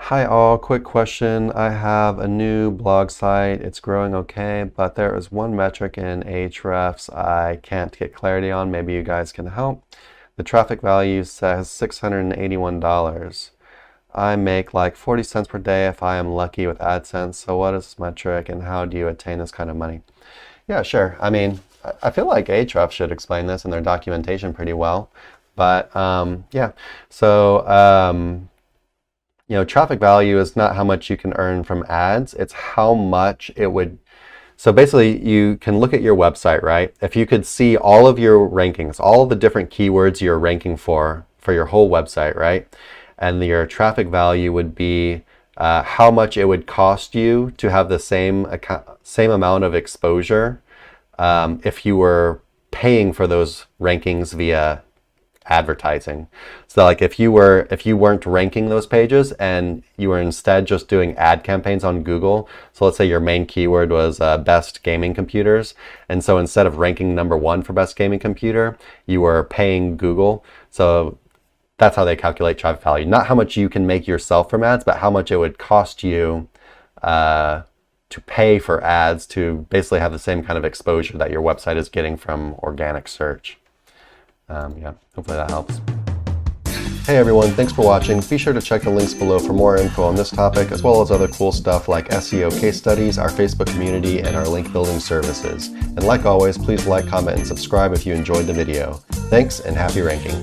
Hi all, quick question. I have a new blog site. It's growing okay, but there is one metric in Ahrefs I can't get clarity on. Maybe you guys can help. The traffic value says $681. I make like 40 cents per day if I am lucky with AdSense. So what is this metric and how do you attain this kind of money? Yeah, sure. I mean, I feel like Ahrefs should explain this in their documentation pretty well. But yeah, so traffic value is not how much you can earn from ads, it's how much it would. So basically, you can look at your website, right? If you could see all of your rankings, all of the different keywords you're ranking for your whole website, right? And your traffic value would be how much it would cost you to have the same amount of exposure if you were paying for those rankings via advertising. So like if you weren't ranking those pages and you were instead just doing ad campaigns on Google, so let's say your main keyword was best gaming computers, and so instead of ranking #1 for best gaming computer, you were paying Google. So that's how they calculate traffic value. Not how much you can make yourself from ads, but how much it would cost you to pay for ads to basically have the same kind of exposure that your website is getting from organic search. Yeah, hopefully that helps. Hey everyone, thanks for watching. Be sure to check the links below for more info on this topic, as well as other cool stuff like SEO case studies, our Facebook community, and our link building services. And like always, please like, comment, and subscribe if you enjoyed the video. Thanks, and happy ranking.